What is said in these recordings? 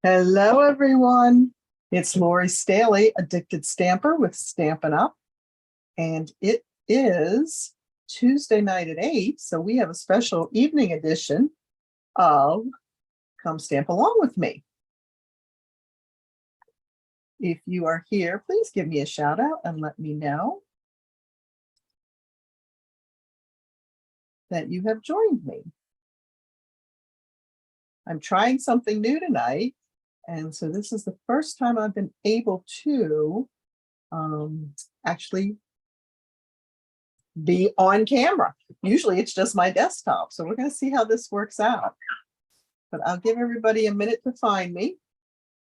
Hello, everyone. It's Lori Staley, Addicted Stamper with Stampin' Up. And it is Tuesday night at 8. So we have a special evening edition of Come Stamp Along with Me. If you are here, please give me a shout out and let me know that you have joined me. I'm trying something new tonight. And so this is the first time I've been able to actually be on camera. Usually it's just my desktop. So we're going to see how this works out. But I'll give everybody a minute to find me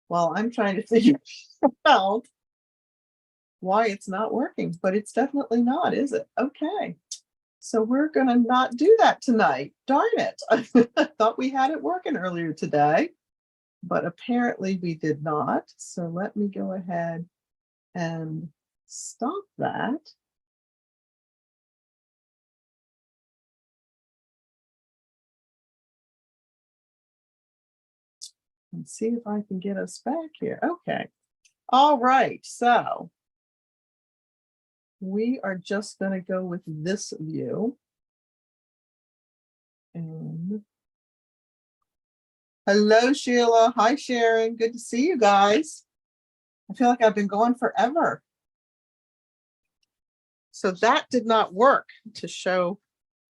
while I'm trying to figure out why it's not working. But it's definitely not, is it? Okay. So we're going to not do that tonight. Darn it. I thought we had it working earlier today, but apparently we did not. So let me go ahead and stop that. And see if I can get us back here. Okay. All right. So we are just going to go with this view. And hello, Sheila. Hi, Sharon. Good to see you guys. I feel like I've been gone forever. So that did not work to show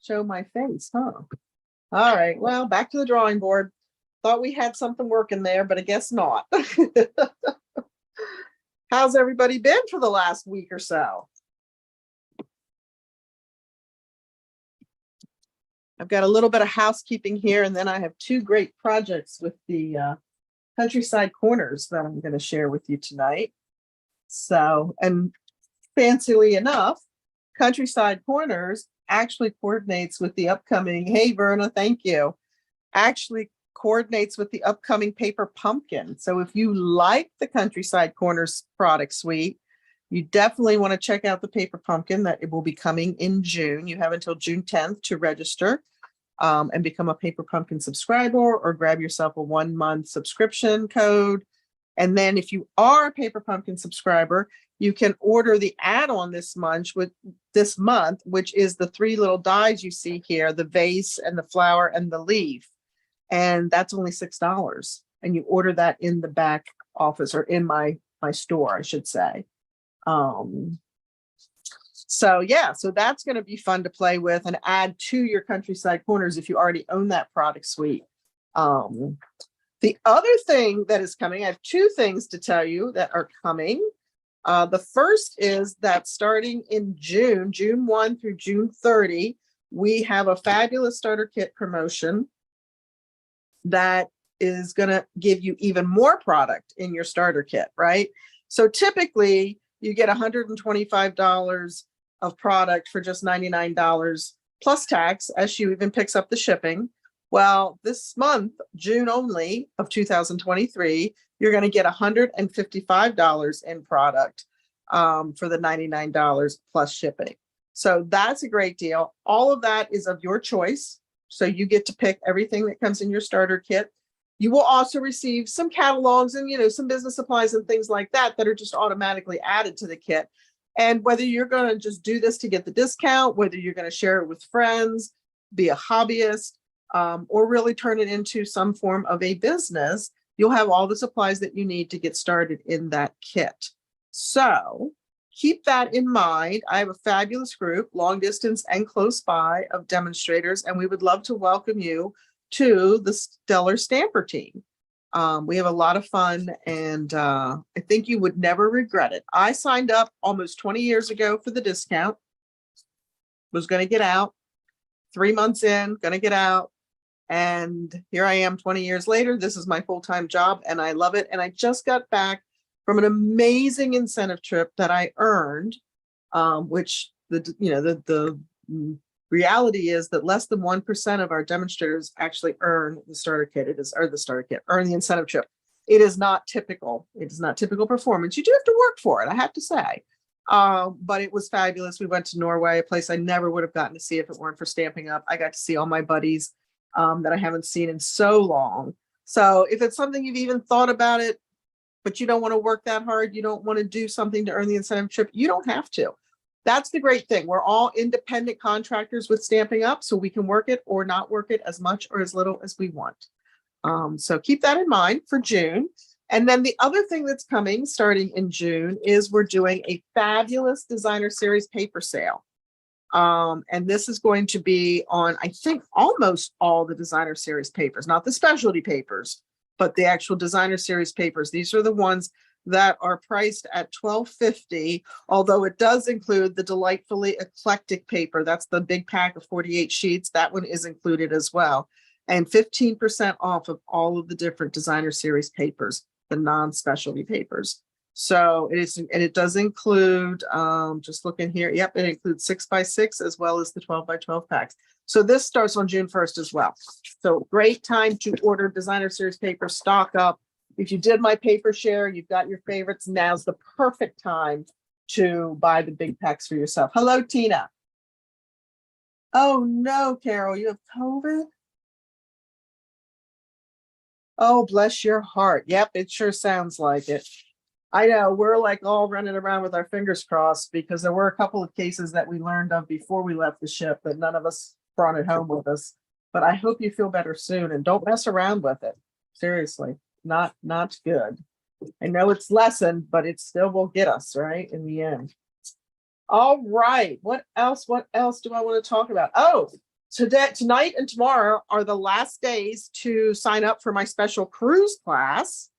my face, huh? All right. Well, back to the drawing board. Thought we had something working there, but I guess not. How's everybody been for the last week or so? I've got a little bit of housekeeping here, and then I have two great projects with the Countryside Corners that I'm going to share with you tonight. So, and fancily enough, Countryside Corners actually coordinates with the upcoming, hey Verna, thank you, actually coordinates with the upcoming Paper Pumpkin. So if you like the Countryside Corners product suite, you definitely want to check out the Paper Pumpkin. That it will be coming in June. You have until June 10th to register and become a Paper Pumpkin subscriber, or grab yourself a 1-month subscription code. And then if you are a Paper Pumpkin subscriber, you can order the add-on this month, which is the 3 little dies you see here, the vase and the flower and the leaf. And that's only $6. And you order that in the back office, or in my store, I should say. So yeah, so that's going to be fun to play with and add to your Countryside Corners if you already own that product suite. The other thing that is coming, I have 2 things to tell you that are coming. The first is that starting in June 1 through June 30, we have a fabulous starter kit promotion that is going to give you even more product in your starter kit, right? So typically you get $125 of product for just $99 plus tax, as she even picks up the shipping. Well, this month, June only of 2023, you're going to get $155 in product for the $99 plus shipping. So that's a great deal. All of that is of your choice. So you get to pick everything that comes in your starter kit. You will also receive some catalogs and, some business supplies and things like that that are just automatically added to the kit. And whether you're going to just do this to get the discount, whether you're going to share it with friends, be a hobbyist, or really turn it into some form of a business, you'll have all the supplies that you need to get started in that kit. So keep that in mind. I have a fabulous group, long distance and close by, of demonstrators, and we would love to welcome you to the Stellar Stamper team. We have a lot of fun, and I think you would never regret it. I signed up almost 20 years ago for the discount, was going to get out, 3 months in, going to get out. And here I am 20 years later. This is my full-time job and I love it. And I just got back from an amazing incentive trip that I earned, which the reality is that less than 1% of our demonstrators actually earn the starter kit. Earn the incentive trip. It is not typical. It is not typical performance. You do have to work for it, I have to say. But it was fabulous. We went to Norway, a place I never would have gotten to see if it weren't for Stampin' Up. I got to see all my buddies that I haven't seen in so long. So if it's something you've even thought about it, but you don't want to work that hard, you don't want to do something to earn the incentive trip, you don't have to. That's the great thing. We're all independent contractors with Stamping Up, so we can work it or not work it as much or as little as we want. So keep that in mind for June. And then the other thing that's coming starting in June is we're doing a fabulous designer series paper sale. And this is going to be on, I think, almost all the designer series papers, not the specialty papers, but the actual designer series papers. These are the ones that are priced at $12.50, although it does include the delightfully eclectic paper. That's the big pack of 48 sheets. That one is included as well. And 15% off of all of the different designer series papers, the non-specialty papers. So it is, and it does include, just looking here, yep, it includes 6x6 as well as the 12x12 packs. So this starts on June 1st as well. So great time to order designer series paper, stock up. If you did my paper share, you've got your favorites, now's the perfect time to buy the big packs for yourself. Hello, Tina. Oh no, Carol, you have COVID? Oh, bless your heart. Yep, it sure sounds like it. I know, we're like all running around with our fingers crossed because there were a couple of cases that we learned of before we left the ship that none of us brought it home with us. But I hope you feel better soon and don't mess around with it. Seriously, not good. I know it's lessened, but it still will get us, right, in the end. All right, what else do I want to talk about? Oh, tonight and tomorrow are the last days to sign up for my special cruise class.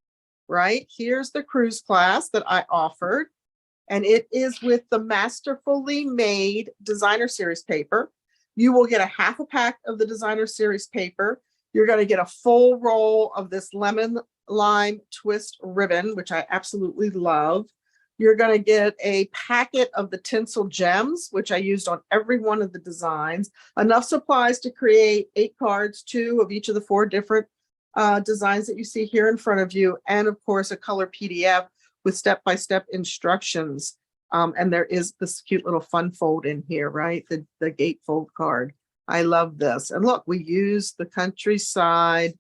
Right, here's the cruise class that I offered, and it is with the Masterfully made designer series paper. You will get a half a pack of the designer series paper. You're going to get a full roll of this lemon lime twist ribbon, which I absolutely love. You're going to get a packet of the tinsel gems, which I used on every one of the designs. Enough supplies to create 8 cards, 2 of each of the 4 different designs that you see here in front of you, and of course a color PDF with step-by-step instructions. And there is this cute little fun fold in here, right? The gatefold card. I love this. And look, we use the countryside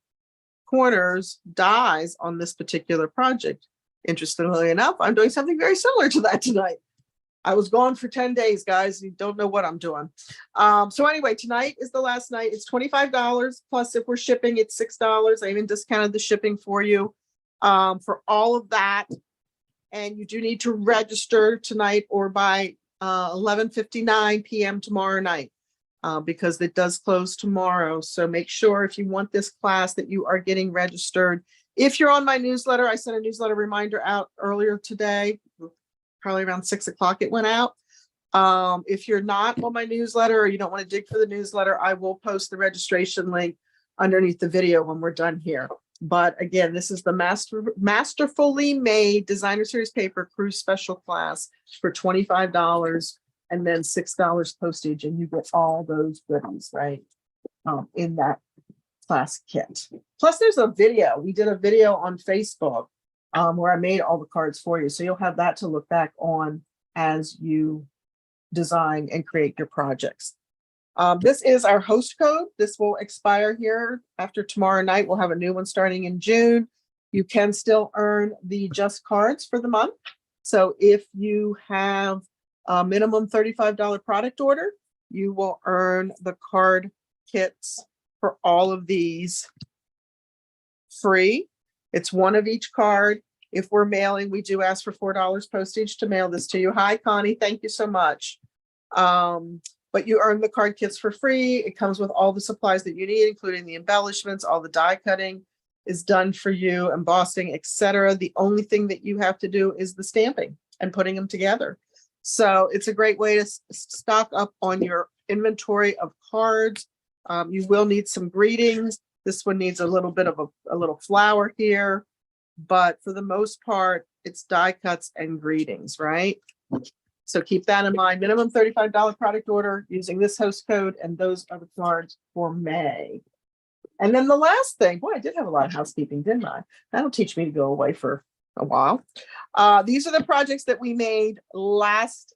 corners dies on this particular project. Interestingly enough, I'm doing something very similar to that tonight. I was gone for 10 days, guys. You don't know what I'm doing. So anyway, tonight is the last night. It's $25 plus if we're shipping, it's $6. I even discounted the shipping for you for all of that. And you do need to register tonight or by 11:59 p.m. tomorrow night because it does close tomorrow. So make sure if you want this class that you are getting registered. If you're on my newsletter, I sent a newsletter reminder out earlier today. Probably around 6 o'clock it went out. If you're not on my newsletter or you don't want to dig for the newsletter, I will post the registration link underneath the video when we're done here. But again, this is the Masterfully made designer series paper cruise special class for $25 and then $6 postage, and you get all those goodies, right? In that class kit. Plus there's a video. We did a video on Facebook where I made all the cards for you. So you'll have that to look back on as you design and create your projects. This is our host code. This will expire here after tomorrow night. We'll have a new one starting in June. You can still earn the just cards for the month. So if you have a minimum $35 product order, you will earn the card kits for all of these free. It's one of each card. If we're mailing, we do ask for $4 postage to mail this to you. Hi, Connie. Thank you so much. But you earn the card kits for free. It comes with all the supplies that you need, including the embellishments, all the die cutting is done for you, embossing, etc. The only thing that you have to do is the stamping and putting them together. So it's a great way to stock up on your inventory of cards. You will need some greetings. This one needs a little bit of a little flower here, but for the most part, it's die cuts and greetings, right? So keep that in mind. Minimum $35 product order using this host code, and those are the cards for May. And then the last thing, boy, I did have a lot of housekeeping, didn't I? That'll teach me to go away for a while. These are the projects that we made last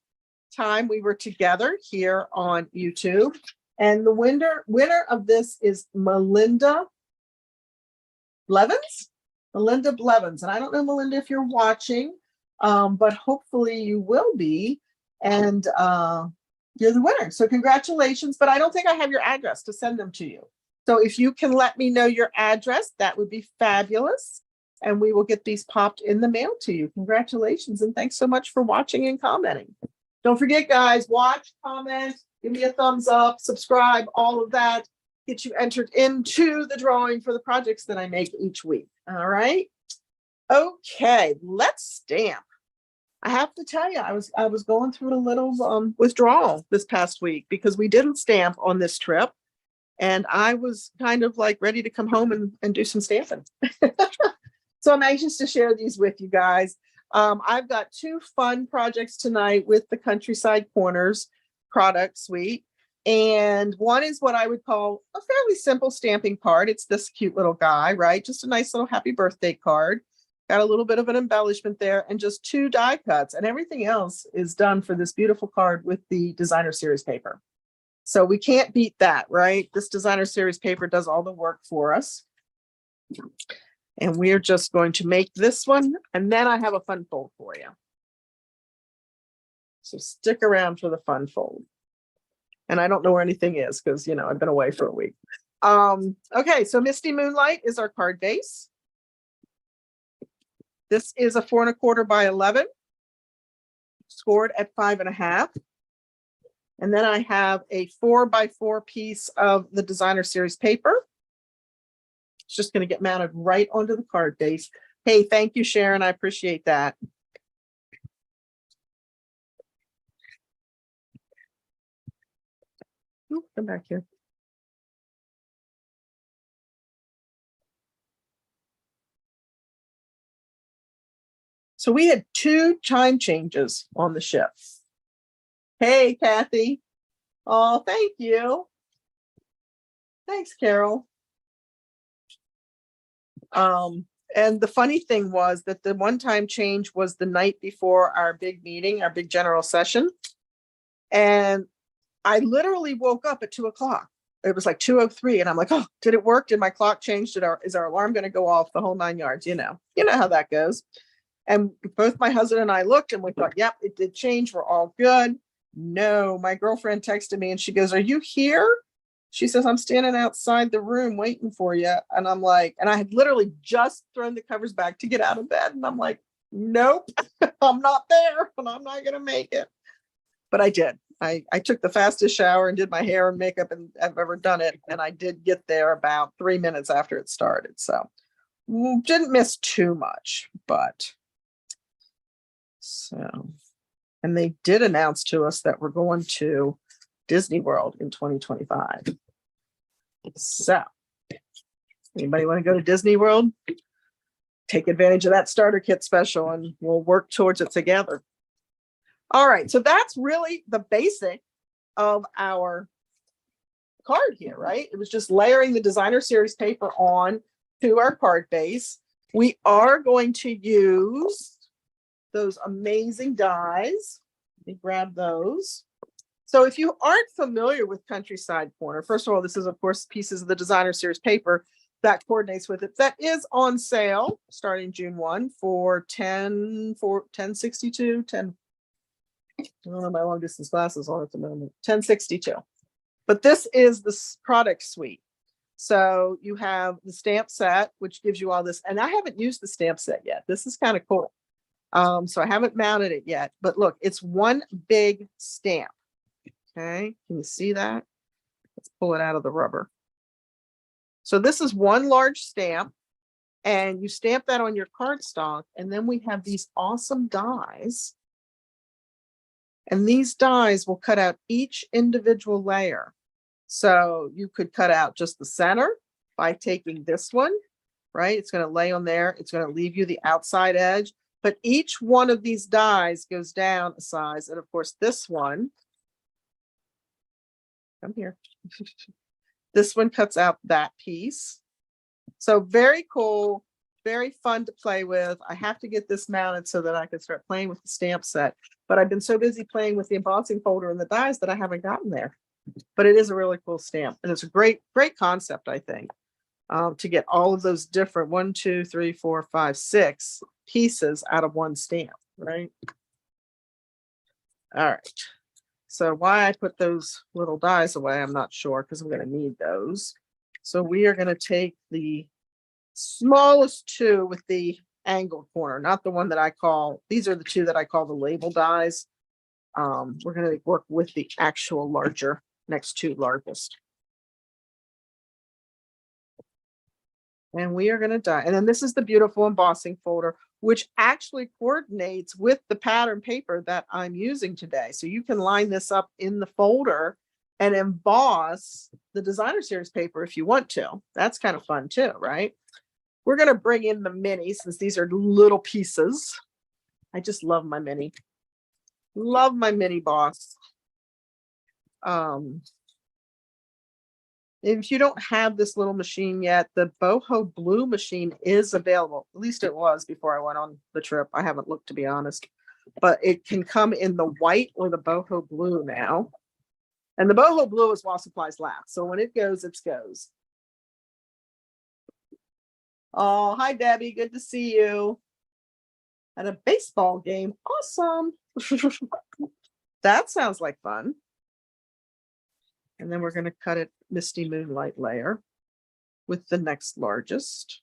time we were together here on YouTube. And the winner of this is Melinda Blevins, Melinda Blevins. And I don't know, Melinda, if you're watching, but hopefully you will be. And you're the winner. So congratulations. But I don't think I have your address to send them to you. So if you can let me know your address, that would be fabulous. And we will get these popped in the mail to you. Congratulations. And thanks so much for watching and commenting. Don't forget, guys, watch, comment, give me a thumbs up, subscribe, all of that. Get you entered into the drawing for the projects that I make each week. All right. Okay, let's stamp. I have to tell you, I was going through a little withdrawal this past week because we didn't stamp on this trip. And I was kind of like ready to come home and do some stamping. So I'm anxious to share these with you guys. I've got two fun projects tonight with the Countryside Corners product suite. And one is what I would call a fairly simple stamping card. It's this cute little guy, right? Just a nice little happy birthday card. Got a little bit of an embellishment there and just 2 die cuts, and everything else is done for this beautiful card with the designer series paper. So we can't beat that, right? This designer series paper does all the work for us. And we're just going to make this one, and then I have a fun fold for you. So stick around for the fun fold. And I don't know where anything is because, you know, I've been away for a week. Okay, so Misty Moonlight is our card base. This is a 4 1/4 by 11, scored at 5 1/2. And then I have a 4 by 4 piece of the designer series paper. It's just going to get mounted right onto the card base. Hey, thank you, Sharon. I appreciate that. Ooh, come back here. So we had 2 time changes on the ship. Hey, Kathy. Oh, thank you. Thanks, Carol. And the funny thing was that the one-time change was the night before our big meeting, our big general session. And I literally woke up at 2 o'clock. It was like 2:03. And I'm like, oh, did it work? Did my clock change? Is our alarm going to go off? The whole 9 yards, you know how that goes. And both my husband and I looked and we thought, yep, it did change. We're all good. No, my girlfriend texted me and she goes, are you here? She says, I'm standing outside the room waiting for you. And I'm like, and I had literally just thrown the covers back to get out of bed. And I'm like, nope, I'm not there and I'm not going to make it. But I did. I took the fastest shower and did my hair and makeup and I've ever done it. And I did get there about 3 minutes after it started. So didn't miss too much, but so, and they did announce to us that we're going to Disney World in 2025. So anybody want to go to Disney World? Take advantage of that starter kit special and we'll work towards it together. All right, so that's really the basic of our card here, right? It was just layering the designer series paper on to our card base. We are going to use those amazing dies. Let me grab those. So if you aren't familiar with Countryside Corner, first of all, this is, of course, pieces of the designer series paper that coordinates with it. That is on sale starting June 1 for $10.62. I don't know my long distance glasses on at the moment. $10.62. But this is the product suite. So you have the stamp set, which gives you all this. And I haven't used the stamp set yet. This is kind of cool. So I haven't mounted it yet, but look, it's one big stamp. Okay, can you see that? Let's pull it out of the rubber. So this is one large stamp and you stamp that on your cardstock. And then we have these awesome dies. And these dies will cut out each individual layer. So you could cut out just the center by taking this one, right? It's going to lay on there. It's going to leave you the outside edge. But each one of these dies goes down a size. And of course, this one, come here. This one cuts out that piece. So very cool, very fun to play with. I have to get this mounted so that I can start playing with the stamp set. But I've been so busy playing with the embossing folder and the dies that I haven't gotten there. But it is a really cool stamp. And it's a great, great concept, I think. to get all of those different 1, 2, 3, 4, 5, 6 pieces out of one stamp, right? All right. So why I put those little dies away, I'm not sure, because I'm going to need those. So we are going to take the smallest two with the angled corner, not the one that I call, these are the two that I call the label dies. We're going to work with the actual larger, next two largest. And we are going to die. And then this is the beautiful embossing folder, which actually coordinates with the pattern paper that I'm using today. So you can line this up in the folder and emboss the designer series paper if you want to. That's kind of fun too, right? We're going to bring in the mini since these are little pieces. I just love my mini. Love my mini boss. If you don't have this little machine yet, the boho blue machine is available. At least it was before I went on the trip. I haven't looked, to be honest, but it can come in the white or the boho blue now. And the boho blue is while supplies last. So when it goes, it goes. Oh, hi, Debbie. Good to see you. At a baseball game. Awesome. That sounds like fun. And then we're going to cut it Misty Moonlight layer with the next largest.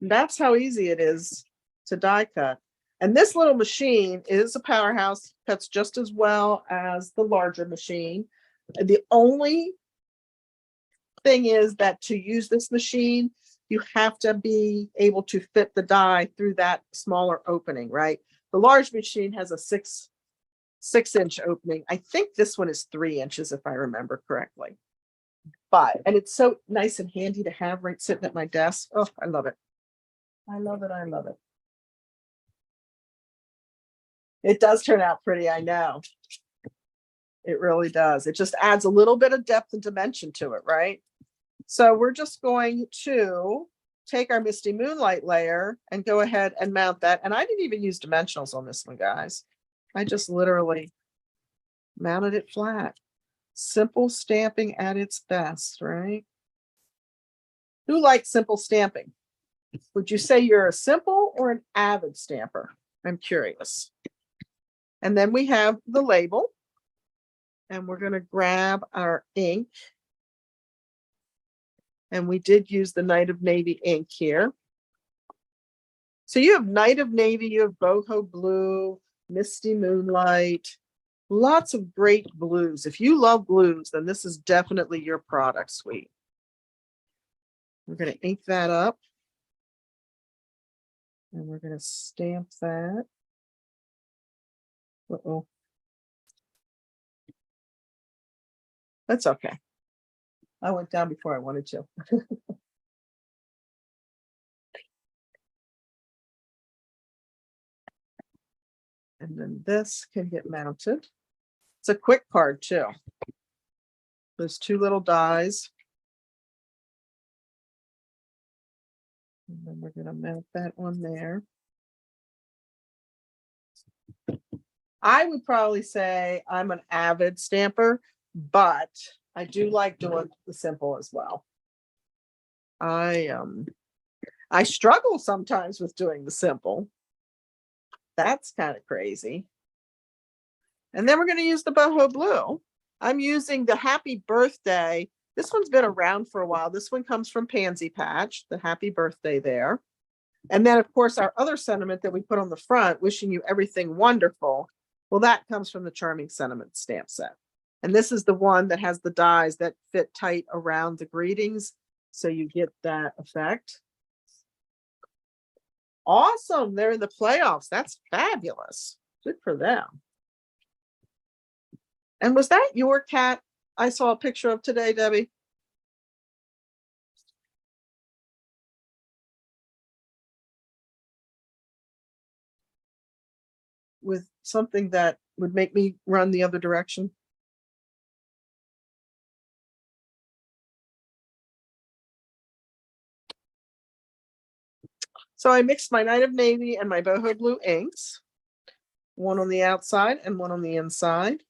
That's how easy it is to die cut. And this little machine is a powerhouse, cuts just as well as the larger machine. The only thing is that to use this machine, you have to be able to fit the die through that smaller opening, right? The large machine has a 6-inch opening. I think this one is 3 inches, if I remember correctly. But, and it's so nice and handy to have right sitting at my desk. Oh, I love it. I love it. I love it. It does turn out pretty, I know. It really does. It just adds a little bit of depth and dimension to it, right? So we're just going to take our Misty Moonlight layer and go ahead and mount that. And I didn't even use dimensionals on this one, guys. I just literally mounted it flat. Simple stamping at its best, right? Who likes simple stamping? Would you say you're a simple or an avid stamper? I'm curious. And then we have the label. And we're going to grab our ink. And we did use the Night of Navy ink here. So you have Night of Navy, you have boho blue, Misty Moonlight, lots of great blues. If you love blues, then this is definitely your product suite. We're going to ink that up. And we're going to stamp that. Uh-oh. That's okay. I went down before I wanted to. And then this can get mounted. It's a quick card too. There's 2 little dies. And then we're going to mount that one there. I would probably say I'm an avid stamper, but I do like doing the simple as well. I struggle sometimes with doing the simple. That's kind of crazy. And then we're going to use the boho blue. I'm using the Happy Birthday. This one's been around for a while. This one comes from Pansy Patch, the Happy Birthday there. And then, of course, our other sentiment that we put on the front, wishing you everything wonderful. Well, that comes from the Charming Sentiment stamp set. And this is the one that has the dies that fit tight around the greetings. So you get that effect. Awesome. They're in the playoffs. That's fabulous. Good for them. And was that your cat I saw a picture of today, Debbie? With something that would make me run the other direction? So I mixed my Night of Navy and my Boho Blue inks, one on the outside and one on the inside.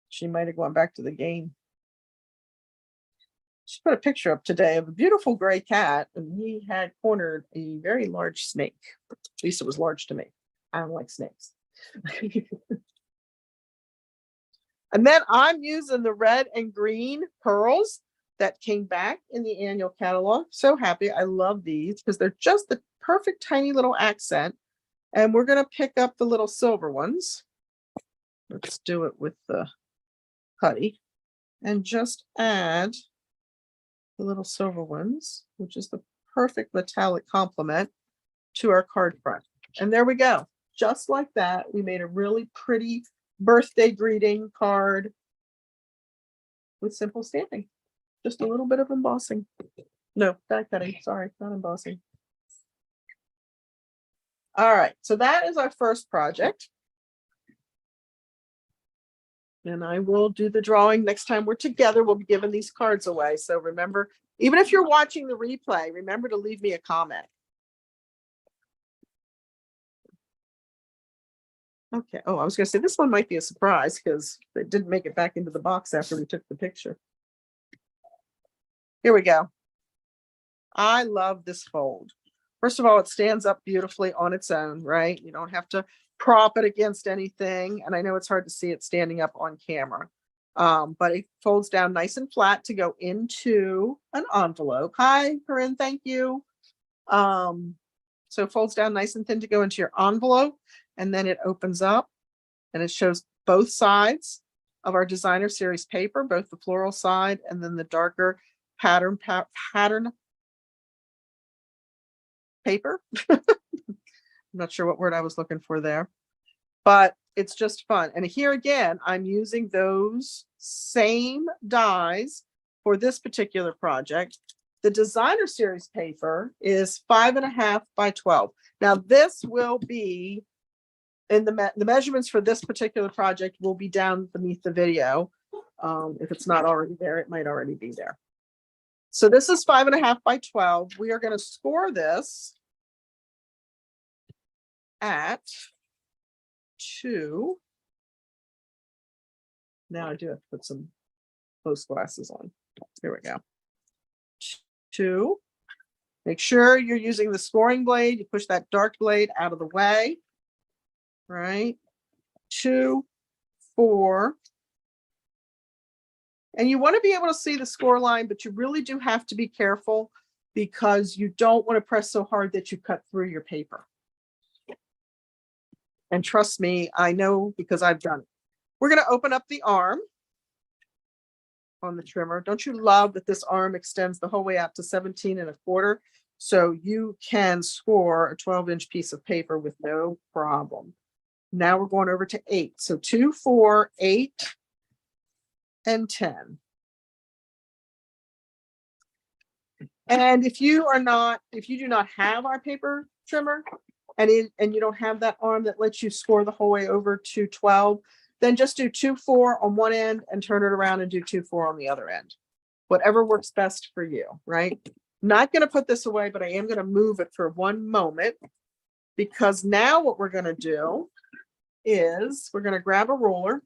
She might have gone back to the game. She put a picture up today of a beautiful gray cat, and he had cornered a very large snake. At least it was large to me. I don't like snakes. And then I'm using the red and green pearls that came back in the annual catalog. So happy. I love these because they're just the perfect tiny little accent. And we're going to pick up the little silver ones. Let's do it with the putty and just add the little silver ones, which is the perfect metallic complement to our card front. And there we go. Just like that, we made a really pretty birthday greeting card with simple stamping. Just a little bit of embossing. No, die cutting. Sorry, not embossing. All right, so that is our first project. And I will do the drawing next time we're together. We'll be giving these cards away. So remember, even if you're watching the replay, remember to leave me a comment. Okay. Oh, I was going to say this one might be a surprise because it didn't make it back into the box after we took the picture. Here we go. I love this fold. First of all, it stands up beautifully on its own, right? You don't have to prop it against anything. And I know it's hard to see it standing up on camera, but it folds down nice and flat to go into an envelope. Hi, Corinne, thank you. So it folds down nice and thin to go into your envelope, and then it opens up and it shows both sides of our designer series paper, both the floral side and then the darker pattern paper. I'm not sure what word I was looking for there, but it's just fun. And here again, I'm using those same dies for this particular project. The designer series paper is 5.5 by 12. Now this will be in the measurements for this particular project will be down beneath the video. If it's not already there, it might already be there. So this is 5.5 by 12. We are going to score this at 2. Now I do have to put some close glasses on. Here we go. 2. Make sure you're using the scoring blade. You push that dark blade out of the way. Right? 2, 4. And you want to be able to see the score line, but you really do have to be careful because you don't want to press so hard that you cut through your paper. And trust me, I know because I've done it. We're going to open up the arm on the trimmer. Don't you love that this arm extends the whole way out to 17.25? So you can score a 12-inch piece of paper with no problem. Now we're going over to 8. So 2, 4, 8, and 10. And if you do not have our paper trimmer and you don't have that arm that lets you score the whole way over to 12, then just do 2, 4 on one end and turn it around and do 2, 4 on the other end. Whatever works best for you, right? Not going to put this away, but I am going to move it for one moment because now what we're going to do is we're going to grab a ruler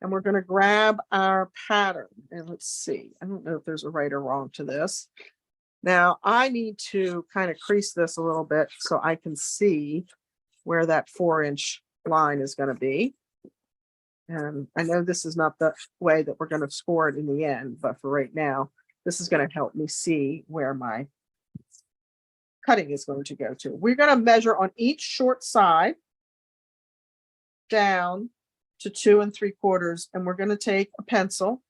and we're going to grab our pattern. And let's see, I don't know if there's a right or wrong to this. Now I need to kind of crease this a little bit so I can see where that 4-inch line is going to be. And I know this is not the way that we're going to score it in the end, but for right now, this is going to help me see where my cutting is going to go to. We're going to measure on each short side down to 2 3/4, and we're going to take a pencil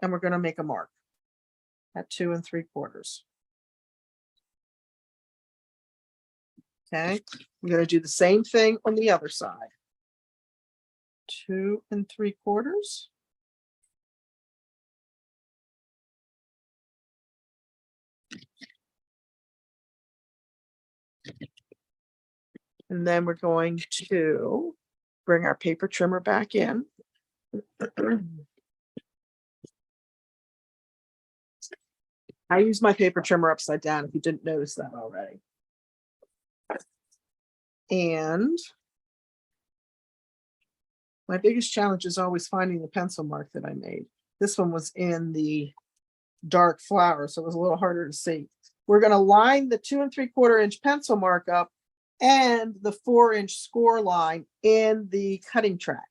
and we're going to make a mark at 2 3/4. Okay, we're going to do the same thing on the other side. 2 3/4. And then we're going to bring our paper trimmer back in. I use my paper trimmer upside down if you didn't notice that already. And my biggest challenge is always finding the pencil mark that I made. This one was in the dark flower, so it was a little harder to see. We're going to line the 2 3/4 inch pencil mark up and the 4-inch score line in the cutting track.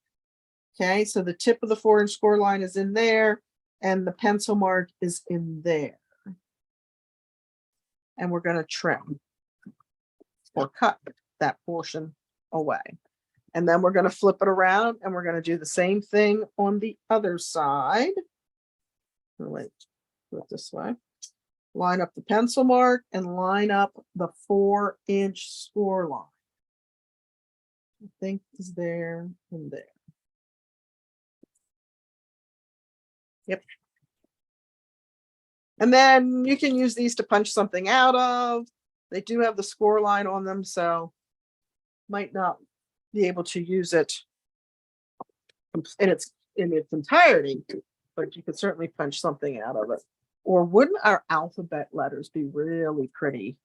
Okay, so the tip of the 4-inch score line is in there and the pencil mark is in there. And we're going to trim or cut that portion away. And then we're going to flip it around and we're going to do the same thing on the other side. Wait, do it this way. Line up the pencil mark and line up the 4-inch score line. I think is there and there. Yep. And then you can use these to punch something out of. They do have the score line on them, so might not be able to use it in its entirety, but you could certainly punch something out of it. Or wouldn't our alphabet letters be really pretty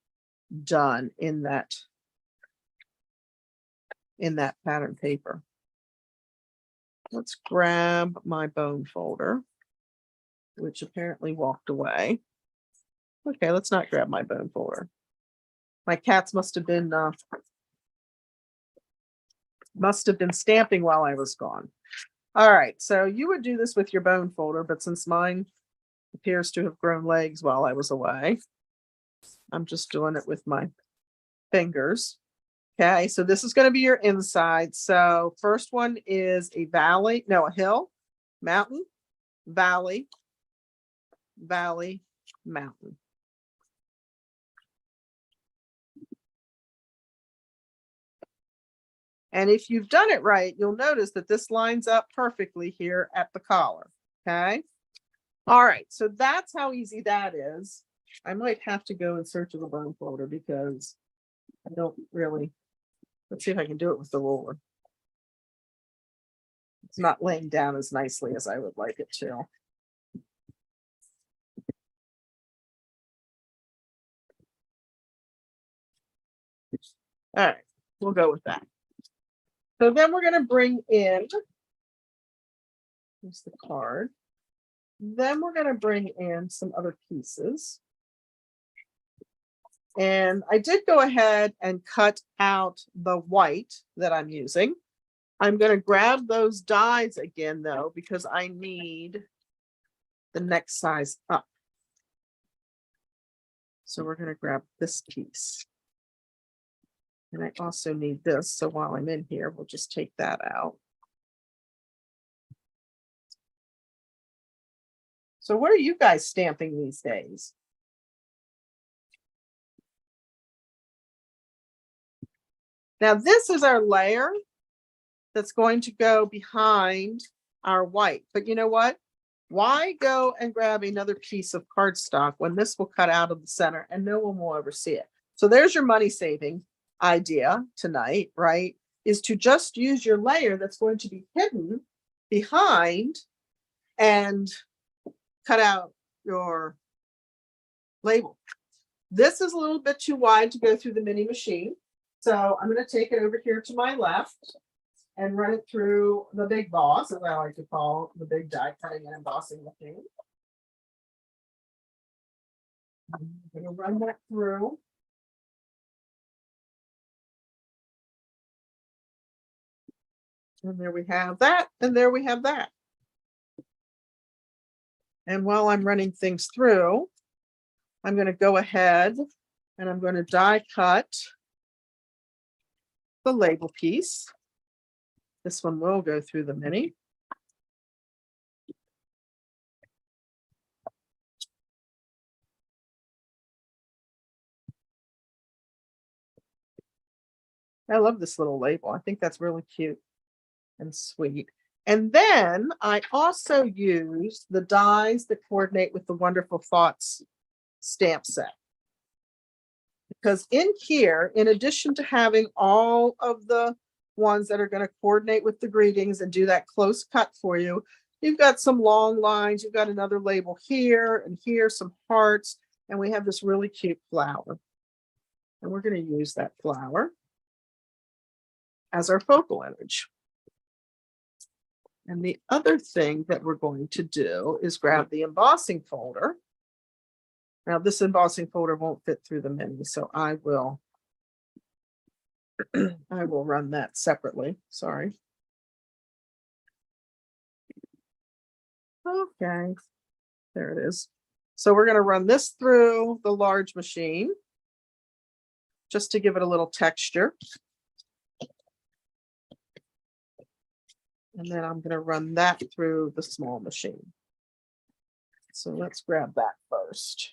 done in that pattern paper? Let's grab my bone folder, which apparently walked away. Okay, let's not grab my bone folder. My cats must have been stamping while I was gone. All right, so you would do this with your bone folder, but since mine appears to have grown legs while I was away, I'm just doing it with my fingers. Okay, so this is going to be your inside. So first one is a hill, mountain, valley, valley, mountain. And if you've done it right, you'll notice that this lines up perfectly here at the collar. Okay. All right. So that's how easy that is. I might have to go in search of a bone folder because I don't really. Let's see if I can do it with the ruler. It's not laying down as nicely as I would like it to. All right. We'll go with that. So then we're going to bring in, here's the card. Then we're going to bring in some other pieces. And I did go ahead and cut out the white that I'm using. I'm going to grab those dies again, though, because I need the next size up. So we're going to grab this piece. And I also need this. So while I'm in here, we'll just take that out. So what are you guys stamping these days? Now this is our layer that's going to go behind our white. But you know what? Why go and grab another piece of cardstock when this will cut out of the center and no one will ever see it? So there's your money saving idea tonight, right? Is to just use your layer that's going to be hidden behind and cut out your label. This is a little bit too wide to go through the mini machine. So I'm going to take it over here to my left and run it through the big boss, as I like to call the big die cutting and embossing machine. I'm going to run that through. And there we have that, and there we have that. And while I'm running things through, I'm going to go ahead and I'm going to die cut the label piece. This one will go through the mini. I love this little label. I think that's really cute and sweet. And then I also use the dies that coordinate with the Wonderful Thoughts stamp set. Because in here, in addition to having all of the ones that are going to coordinate with the greetings and do that close cut for you, you've got some long lines, you've got another label here and here, some hearts, and we have this really cute flower. And we're going to use that flower as our focal image. And the other thing that we're going to do is grab the embossing folder. Now this embossing folder won't fit through the mini, so I will run that separately. Sorry. Okay, there it is. So we're going to run this through the large machine just to give it a little texture. And then I'm going to run that through the small machine. So let's grab that first.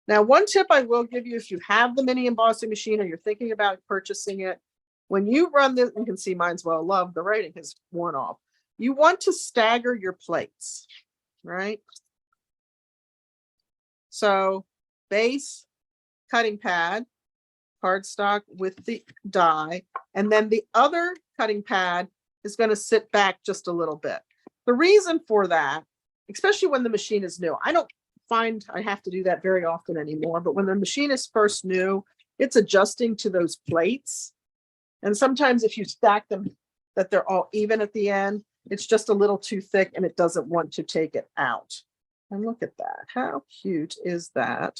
Now, one tip I will give you, if you have the mini embossing machine or you're thinking about purchasing it, when you run this, you can see mine's well loved, the writing has worn off. You want to stagger your plates, right? So base, cutting pad, cardstock with the die, and then the other cutting pad is going to sit back just a little bit. The reason for that, especially when the machine is new, I don't find I have to do that very often anymore, but when the machine is first new, it's adjusting to those plates. And sometimes if you stack them that they're all even at the end, it's just a little too thick and it doesn't want to take it out. And look at that. How cute is that?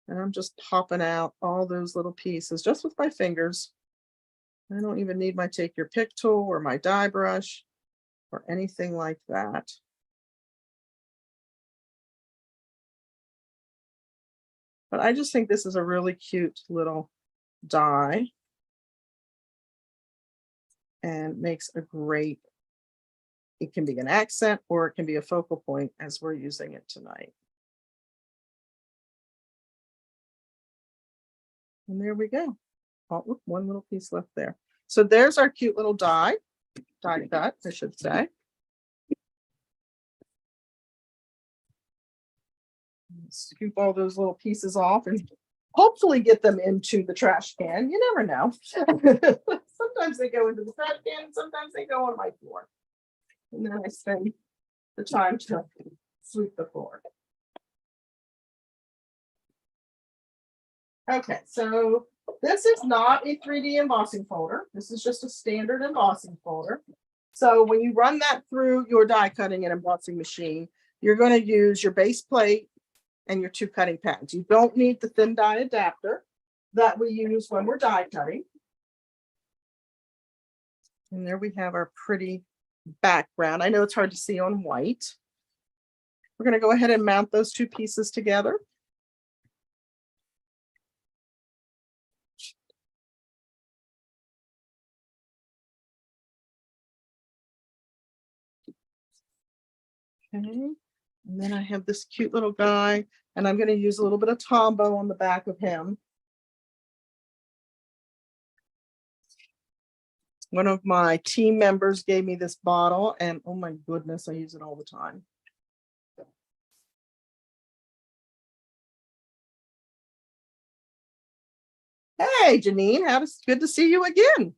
And I'm just popping out all those little pieces just with my fingers. I don't even need my take your pick tool or my die brush or anything like that. But I just think this is a really cute little die and makes a great, it can be an accent or it can be a focal point as we're using it tonight. And there we go. Oh, one little piece left there. So there's our cute little die cut, I should say. Scoop all those little pieces off and hopefully get them into the trash can. You never know. Sometimes they go into the trash can, sometimes they go on my floor. And then I spend the time to sweep the floor. Okay, so this is not a 3D embossing folder. This is just a standard embossing folder. So when you run that through your die cutting and embossing machine, you're going to use your base plate and your two cutting pads. You don't need the thin die adapter that we use when we're die cutting. And there we have our pretty background. I know it's hard to see on white. We're going to go ahead and mount those two pieces together. Okay, and then I have this cute little guy, and I'm going to use a little bit of Tombow on the back of him. One of my team members gave me this bottle, and oh my goodness, I use it all the time. Hey, Janine, good to see you again.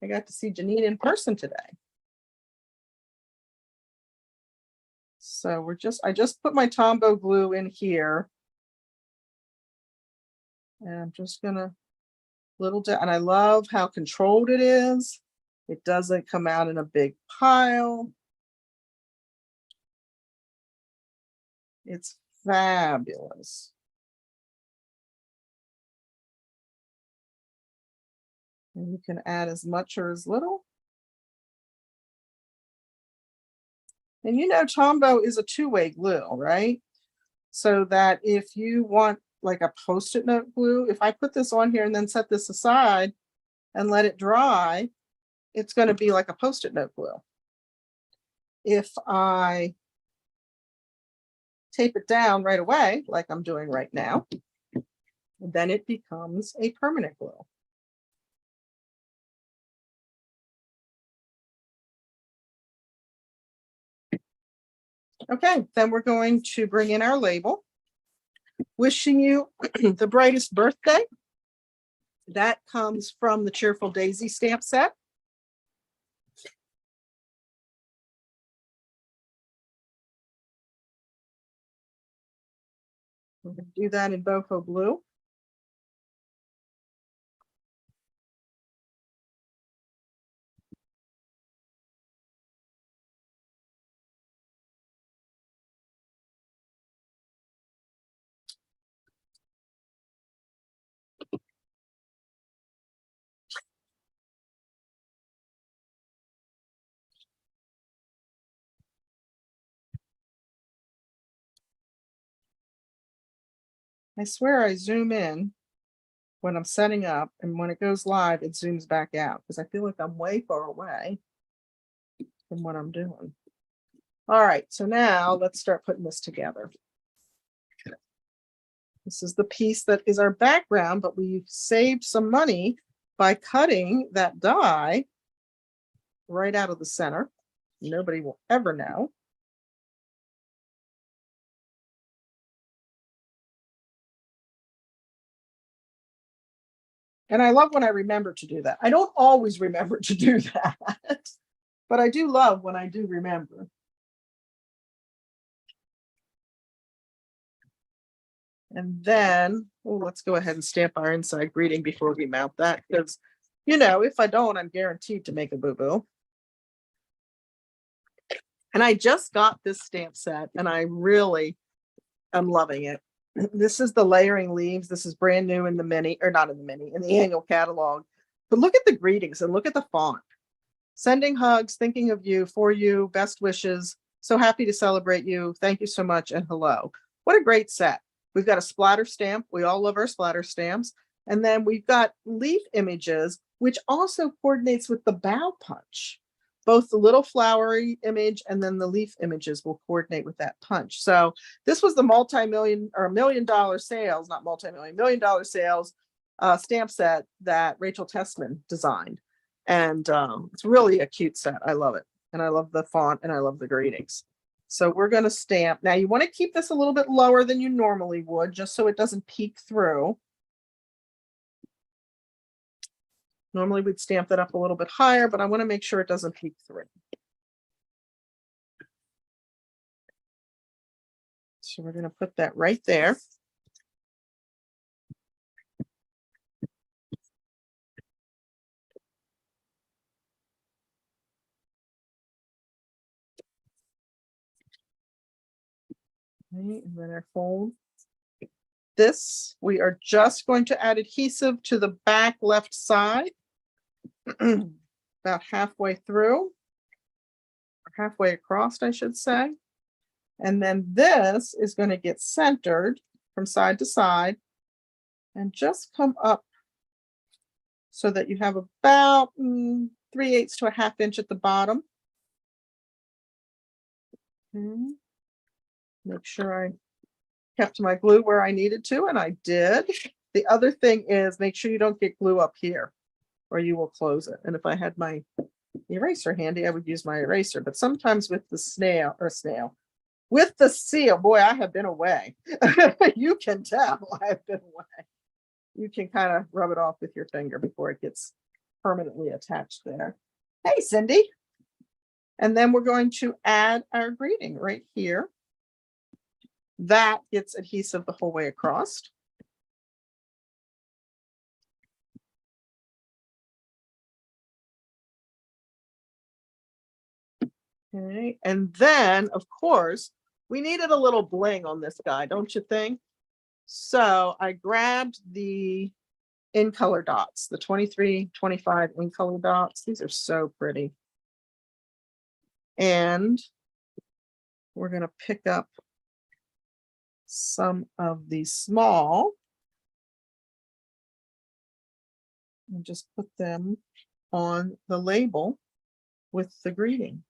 I got to see Janine in person today. So I just put my Tombow glue in here. And I'm just gonna and I love how controlled it is. It doesn't come out in a big pile. It's fabulous. And you can add as much or as little. And you know, Tombow is a two-way glue, right? So that if you want like a Post-it note glue, if I put this on here and then set this aside and let it dry, it's going to be like a Post-it note glue. If I tape it down right away, like I'm doing right now, then it becomes a permanent glue. Okay, then we're going to bring in our label. Wishing you the brightest birthday. That comes from the Cheerful Daisy stamp set. We're going to do that in Boho Blue. I swear I zoom in when I'm setting up, and when it goes live, it zooms back out because I feel like I'm way far away from what I'm doing. All right, so now let's start putting this together. This is the piece that is our background, but we've saved some money by cutting that die right out of the center. Nobody will ever know. And I love when I remember to do that. I don't always remember to do that, but I do love when I do remember. And then, oh, let's go ahead and stamp our inside greeting before we mount that, because, you know, if I don't, I'm guaranteed to make a boo-boo. And I just got this stamp set and I really am loving it. This is the layering leaves. This is brand new in the mini, or not in the mini, in the annual catalog. But look at the greetings and look at the font. Sending hugs, thinking of you, for you, best wishes. So happy to celebrate you. Thank you so much, and hello. What a great set. We've got a splatter stamp. We all love our splatter stamps. And then we've got leaf images, which also coordinates with the bow punch. Both the little flowery image and then the leaf images will coordinate with that punch. So this was the multi-million or $1 million sales, not multi-million, $1 million sales stamp set that Rachel Tessman designed. And it's really a cute set. I love it. And I love the font and I love the greetings. So we're going to stamp. Now you want to keep this a little bit lower than you normally would, just so it doesn't peek through. Normally we'd stamp that up a little bit higher, but I want to make sure it doesn't peek through. So we're going to put that right there. Okay, and then our fold. This, we are just going to add adhesive to the back left side. About halfway through, or halfway across, I should say. And then this is going to get centered from side to side and just come up so that you have about 3/8 to a ½ inch at the bottom. Okay. Make sure I kept my glue where I needed to, and I did. The other thing is make sure you don't get glue up here or you will close it. And if I had my eraser handy, I would use my eraser, but sometimes with the with the seal, boy, I have been away. You can tell I've been away. You can kind of rub it off with your finger before it gets permanently attached there. Hey, Cindy. And then we're going to add our greeting right here. That gets adhesive the whole way across. Okay, and then of course we needed a little bling on this guy, don't you think? So I grabbed the in color dots, the 23, 25 in color dots. These are so pretty. And we're going to pick up some of these small and just put them on the label with the greeting.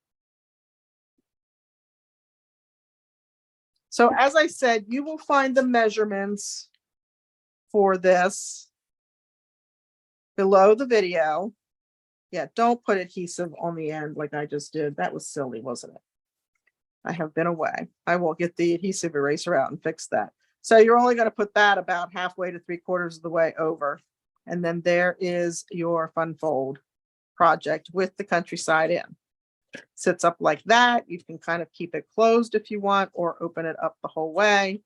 So as I said, you will find the measurements for this below the video. Yeah, don't put adhesive on the end like I just did. That was silly, wasn't it? I have been away. I will get the adhesive eraser out and fix that. So you're only going to put that about halfway to 3/4 of the way over. And then there is your fun fold project with the countryside in. Sits up like that. You can kind of keep it closed if you want, or open it up the whole way.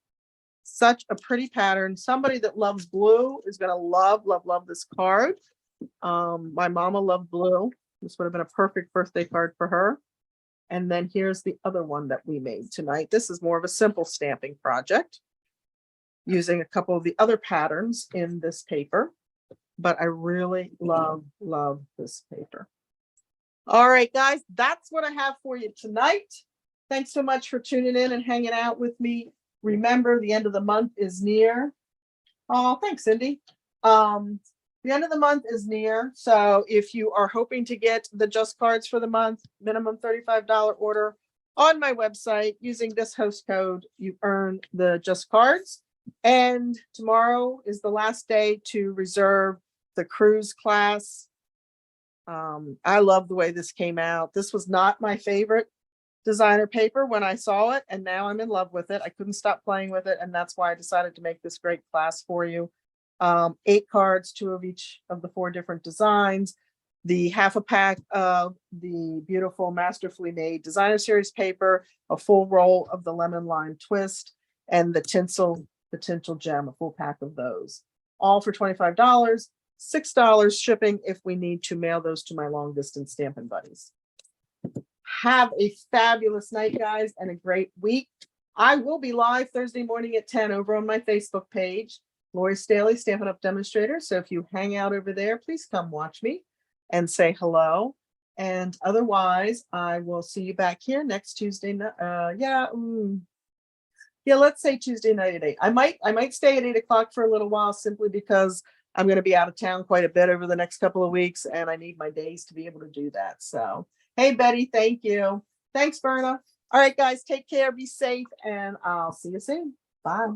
Such a pretty pattern. Somebody that loves blue is going to love, love, love this card. My mama loved blue. This would have been a perfect birthday card for her. And then here's the other one that we made tonight. This is more of a simple stamping project using a couple of the other patterns in this paper, but I really love, love this paper. All right, guys, that's what I have for you tonight. Thanks so much for tuning in and hanging out with me. Remember, the end of the month is near. Oh, thanks, Cindy. The end of the month is near. So if you are hoping to get the Just Cards for the month, minimum $35 order on my website using this host code, you earn the Just Cards. And tomorrow is the last day to reserve the cruise class. I love the way this came out. This was not my favorite designer paper when I saw it, and now I'm in love with it. I couldn't stop playing with it, and that's why I decided to make this great class for you. 8 cards, 2 of each of the 4 different designs, the half a pack of the beautiful Masterfully Made designer series paper, a full roll of the lemon lime twist, and the tinsel gem, a full pack of those, all for $25. $6 shipping if we need to mail those to my long distance Stampin' buddies. Have a fabulous night, guys, and a great week. I will be live Thursday morning at 10 over on my Facebook page, Lori Staley, Stampin' Up Demonstrator. So if you hang out over there, please come watch me and say hello. And otherwise, I will see you back here next Tuesday night. Let's say Tuesday night at 8. I might stay at 8 o'clock for a little while, simply because I'm going to be out of town quite a bit over the next couple of weeks, and I need my days to be able to do that. So, hey, Betty, thank you. Thanks, Berna. All right, guys, take care, be safe, and I'll see you soon. Bye.